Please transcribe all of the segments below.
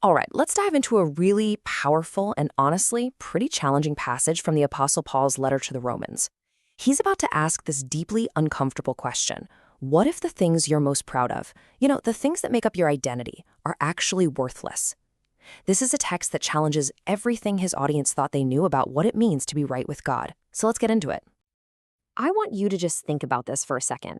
All right, let's dive into a really powerful and honestly pretty challenging passage from the Apostle Paul's letter to the Romans. He's about to ask this deeply uncomfortable question. What if the things you're most proud of, the things that make up your identity, are actually worthless? This is a text that challenges everything his audience thought they knew about what it means to be right with God. So let's get into it. I want you to just think about this for a second.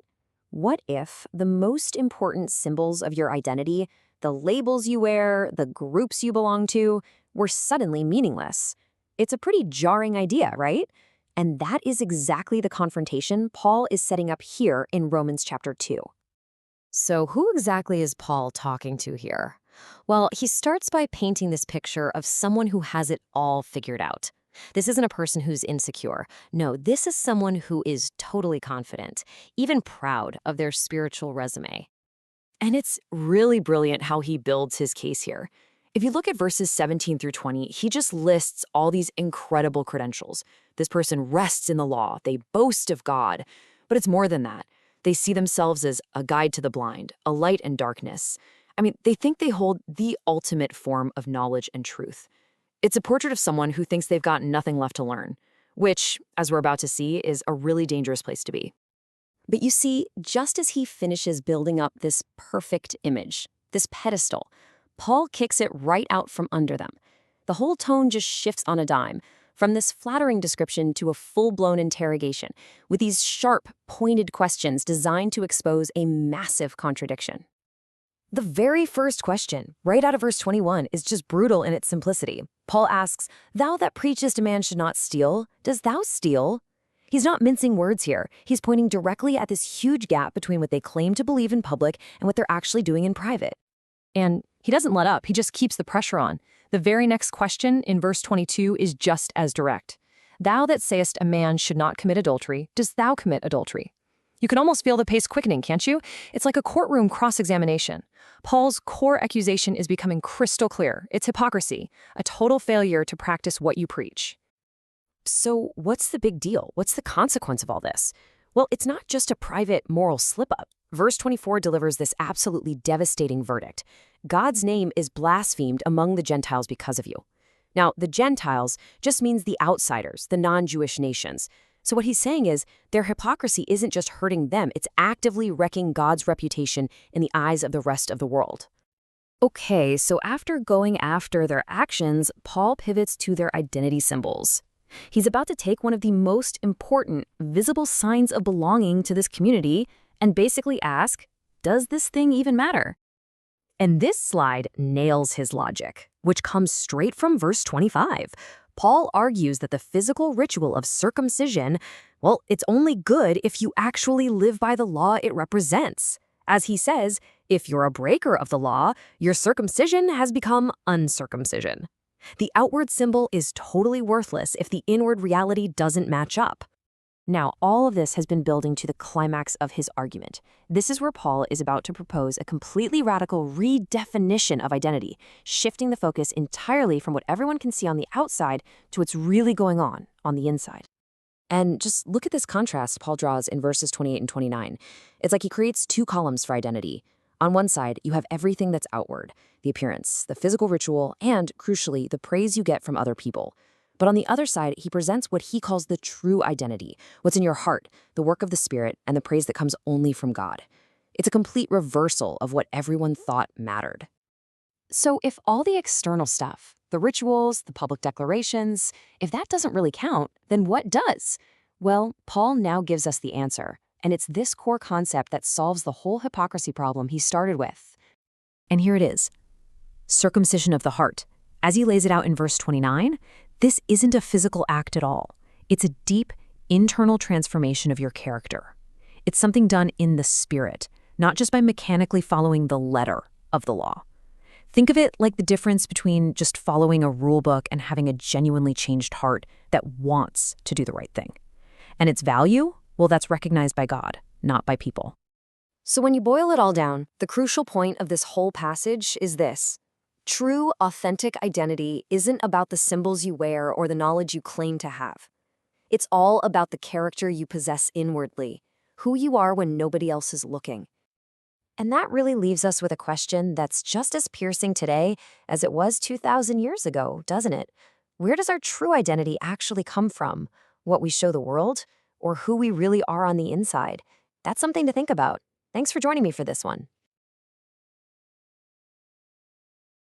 What if the most important symbols of your identity, the labels you wear, the groups you belong to, were suddenly meaningless? It's a pretty jarring idea, right? And that is exactly the confrontation Paul is setting up here in Romans chapter 2. So who exactly is Paul talking to here? Well, he starts by painting this picture of someone who has it all figured out. This isn't a person who's insecure. No, this is someone who is totally confident, even proud of their spiritual resume. And it's really brilliant how he builds his case here. If you look at verses 17 through 20, he just lists all these incredible credentials. This person rests in the law. They boast of God. But it's more than that. They see themselves as a guide to the blind, a light in darkness. They think they hold the ultimate form of knowledge and truth. It's a portrait of someone who thinks they've got nothing left to learn, which, as we're about to see, is a really dangerous place to be. But you see, just as he finishes building up this perfect image, this pedestal, Paul kicks it right out from under them. The whole tone just shifts on a dime, from this flattering description to a full-blown interrogation, with these sharp, pointed questions designed to expose a massive contradiction. The very first question, right out of verse 21, is just brutal in its simplicity. Paul asks, "Thou that preachest a man should not steal, dost thou steal?" He's not mincing words here. He's pointing directly at this huge gap between what they claim to believe in public and what they're actually doing in private. And he doesn't let up. He just keeps the pressure on. The very next question in verse 22 is just as direct. "Thou that sayest a man should not commit adultery, dost thou commit adultery?" You can almost feel the pace quickening, can't you? It's like a courtroom cross-examination. Paul's core accusation is becoming crystal clear. It's hypocrisy, a total failure to practice what you preach. So what's the big deal? What's the consequence of all this? Well, it's not just a private moral slip-up. Verse 24 delivers this absolutely devastating verdict. God's name is blasphemed among the Gentiles because of you. Now, the Gentiles just means the outsiders, the non-Jewish nations. So what he's saying is their hypocrisy isn't just hurting them, it's actively wrecking God's reputation in the eyes of the rest of the world. Okay, so after going after their actions, Paul pivots to their identity symbols. He's about to take one of the most important, visible signs of belonging to this community and basically ask, does this thing even matter? And this slide nails his logic, which comes straight from verse 25. Paul argues that the physical ritual of circumcision, well, it's only good if you actually live by the law it represents. As he says, if you're a breaker of the law, your circumcision has become uncircumcision. The outward symbol is totally worthless if the inward reality doesn't match up. Now, all of this has been building to the climax of his argument. This is where Paul is about to propose a completely radical redefinition of identity, shifting the focus entirely from what everyone can see on the outside to what's really going on the inside. And just look at this contrast Paul draws in verses 28 and 29. It's like he creates two columns for identity. On one side, you have everything that's outward, the appearance, the physical ritual, and, crucially, the praise you get from other people. But on the other side, he presents what he calls the true identity, what's in your heart, the work of the Spirit, and the praise that comes only from God. It's a complete reversal of what everyone thought mattered. So if all the external stuff, the rituals, the public declarations, if that doesn't really count, then what does? Well, Paul now gives us the answer, and it's this core concept that solves the whole hypocrisy problem he started with. And here it is. Circumcision of the heart. As he lays it out in verse 29, this isn't a physical act at all. It's a deep, internal transformation of your character. It's something done in the spirit, not just by mechanically following the letter of the law. Think of it like the difference between just following a rule book and having a genuinely changed heart that wants to do the right thing. And its value? Well, that's recognized by God, not by people. So when you boil it all down, the crucial point of this whole passage is this. True, authentic identity isn't about the symbols you wear or the knowledge you claim to have. It's all about the character you possess inwardly, who you are when nobody else is looking. And that really leaves us with a question that's just as piercing today as it was 2,000 years ago, doesn't it? Where does our true identity actually come from? What we show the world? Or who we really are on the inside? That's something to think about. Thanks for joining me for this one.